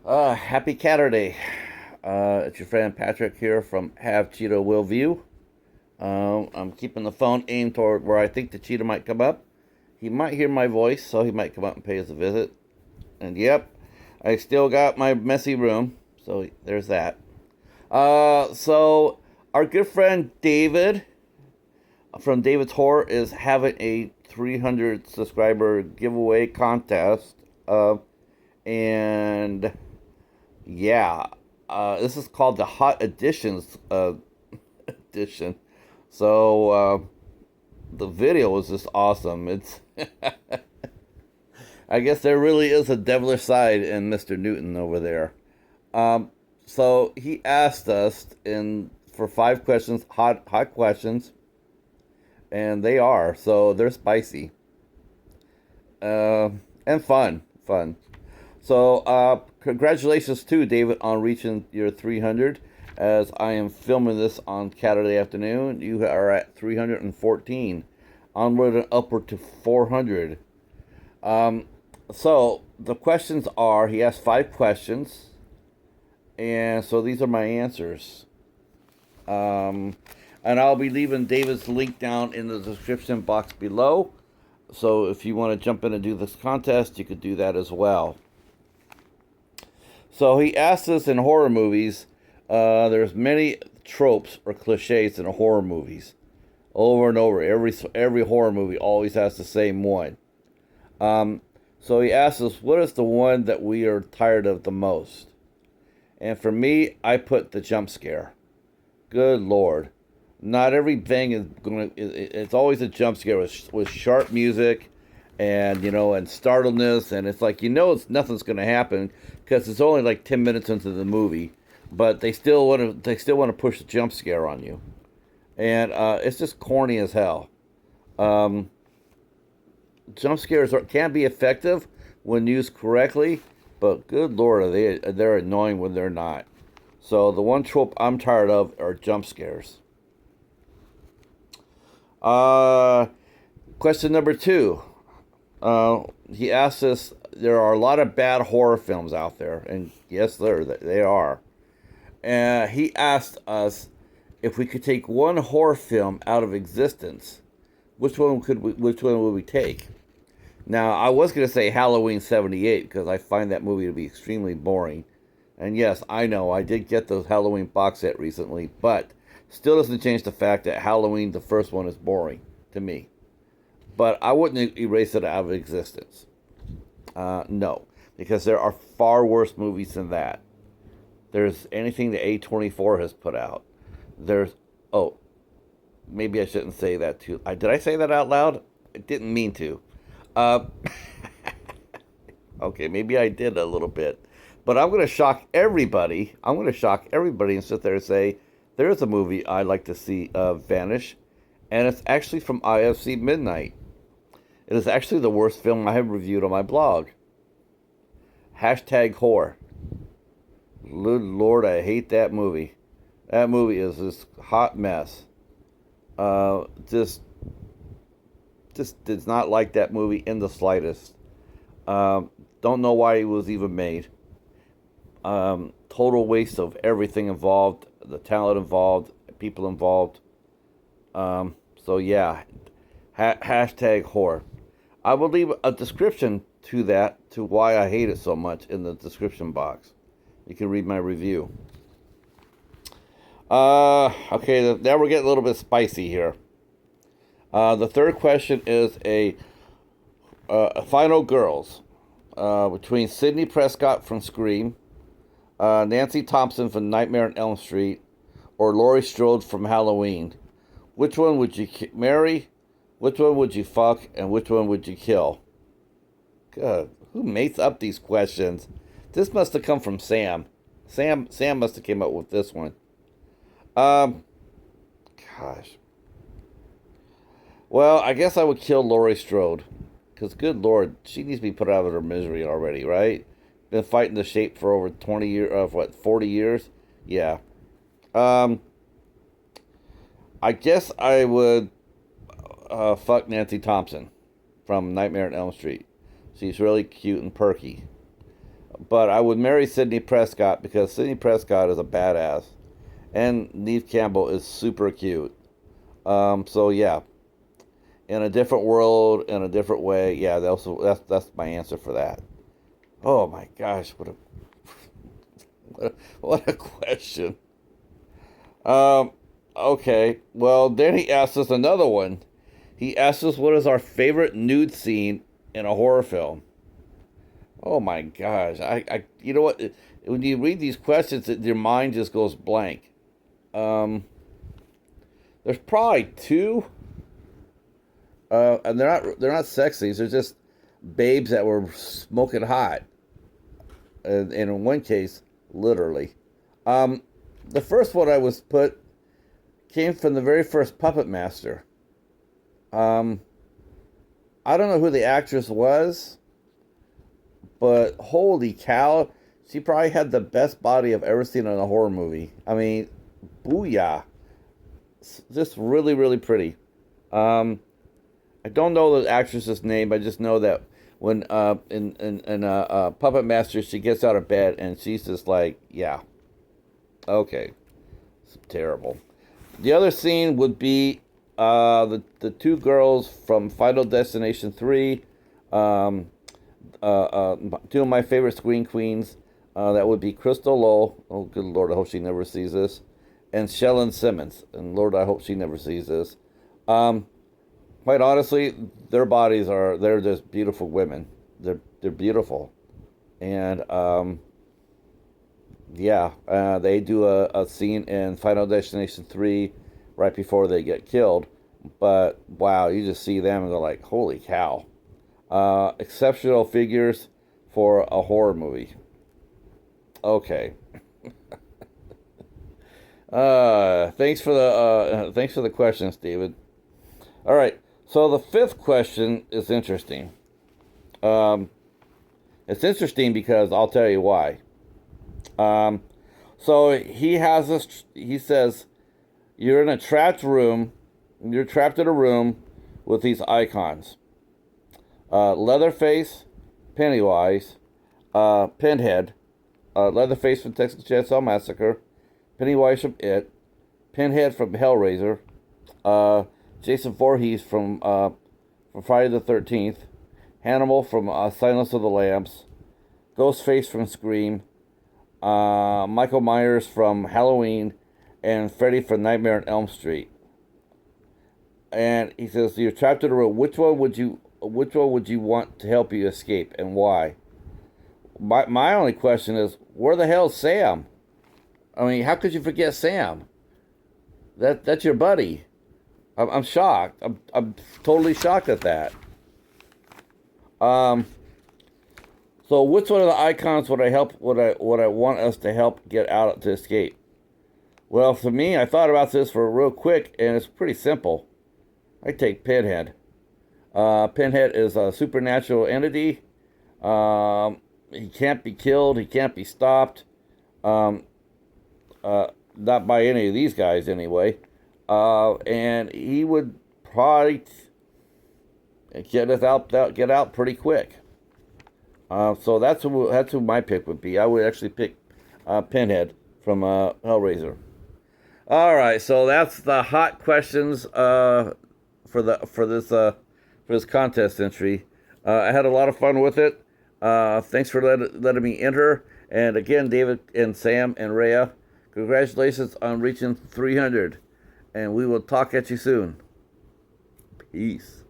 Happy Saturday. It's your friend Patrick here from Have Cheetah Will View. I'm keeping the phone aimed toward where I think the cheetah might come up. He might hear my voice, so he might come up and pay us a visit. And yep, I still got my messy room, so there's that. So our good friend David from David's Horror is having a 300 subscriber giveaway contest. And yeah, this is called the Hot Editions edition. So the video is just awesome. It's I guess there really is a devilish side in Mr. Newton over there. So he asked us in for 5 questions, hot questions, and they are so they're spicy and fun. So, congratulations to David on reaching your 300. As I am filming this on Saturday afternoon, you are at 314, onward and upward to 400. So the questions are: he asked 5 questions, and so these are my answers. And I'll be leaving David's link down in the description box below. So if you want to jump in and do this contest, you could do that as well. So he asked us in horror movies, there's many tropes or cliches in horror movies. Over and over. Every horror movie always has the same one. So he asked us, what is the one that we are tired of the most? And for me, I put the jump scare. Good Lord. Not everything is going to... It's always a jump scare with sharp music and startledness, and it's like nothing's going to happen because it's only like 10 minutes into the movie, but they still want to push the jump scare on you, and it's just corny as hell. Jump scares can be effective when used correctly, but good Lord, they're annoying when they're not. So the one trope I'm tired of are jump scares. Question number 2. He asked us, there are a lot of bad horror films out there, and yes, they are. He asked us if we could take one horror film out of existence, which one would we take? Now, I was going to say Halloween 78 because I find that movie to be extremely boring. And yes, I know, I did get the Halloween box set recently, but still doesn't change the fact that Halloween, the first one, is boring to me. But I wouldn't erase it out of existence. No, because there are far worse movies than that. There's anything that A24 has put out. Maybe I shouldn't say that too. Did I say that out loud? I didn't mean to. Okay, maybe I did a little bit. But I'm going to shock everybody. And sit there and say, there's a movie I'd like to see vanish. And it's actually from IFC Midnight. It is actually the worst film I have reviewed on my blog. #horror. Good Lord, I hate that movie. That movie is this hot mess. Just did not like that movie in the slightest. Don't know why it was even made. Total waste of everything involved, the talent involved, people involved. So yeah, #horror. I will leave a description to why I hate it so much in the description box. You can read my review. Okay, now we're getting a little bit spicy here. The third question is a Final Girls between Sidney Prescott from Scream, Nancy Thompson from Nightmare on Elm Street, or Laurie Strode from Halloween. Which one would you marry? Which one would you fuck? And which one would you kill? God, who makes up these questions? This must have come from Sam. Sam must have came up with this one. Gosh. Well, I guess I would kill Laurie Strode. Because, good Lord, she needs to be put out of her misery already, right? Been fighting the shape for over 20 years, 40 years? Yeah. I guess I would fuck Nancy Thompson from Nightmare on Elm Street. She's really cute and perky. But I would marry Sidney Prescott because Sidney Prescott is a badass, and Neve Campbell is super cute. So yeah, in a different world, in a different way. Yeah, that's my answer for that. Oh my gosh, what a question. Um, okay, well then he asked us another one. He asked us what is our favorite nude scene in a horror film. Oh my gosh, you know what? When you read these questions, your mind just goes blank. Um, there's probably two, and they're not sexy. They're just babes that were smoking hot, and in one case, literally. Um, the first one I was put came from the very first Puppet Master. Um, I don't know who the actress was, but holy cow, she probably had the best body I've ever seen in a horror movie. I mean, booyah. Just really, really pretty. Um, I don't know the actress's name. I just know that when in Puppet Master, she gets out of bed and she's just like, yeah, okay, it's terrible. The other scene would be the two girls from Final Destination 3. Um, Two of my favorite screen queens. That would be Crystal Lowe. Oh, good Lord, I hope she never sees this. And Chelan Simmons. And Lord, I hope she never sees this. Um, Quite honestly, their bodies they're just beautiful women. They're beautiful. And yeah, they do a scene in Final Destination 3 right before they get killed. But wow, you just see them and they're like, holy cow. Exceptional figures for a horror movie. Okay. Thanks for the questions, David. All right. So the fifth question is interesting. Um, it's interesting because I'll tell you why. Um, so he has this. He says you're in a trapped room. You're trapped in a room with these icons. Leatherface, Pennywise, Pinhead, Leatherface from Texas Chainsaw Massacre, Pennywise from It, Pinhead from Hellraiser, Jason Voorhees from Friday the 13th, Hannibal from Silence of the Lambs, Ghostface from Scream, Michael Myers from Halloween, and Freddy from Nightmare on Elm Street. And he says you're trapped in a room. Which one would you want to help you escape, and why? My only question is, where the hell's Sam? I mean, how could you forget Sam? That's your buddy. I'm shocked. I'm totally shocked at that. Um. So which one of the icons would I want us to help get out to escape? Well, for me, I thought about this for real quick, and it's pretty simple. I take Pinhead. Pinhead is a supernatural entity. He can't be killed. He can't be stopped. Um, Not by any of these guys anyway. And he would probably get out pretty quick. So that's who my pick would be. I would actually pick Pinhead from Hellraiser. All right, so that's the hot questions for this contest entry. I had a lot of fun with it. Thanks for letting me enter. And again, David and Sam and Rhea, congratulations on reaching 300. And we will talk at you soon. Peace.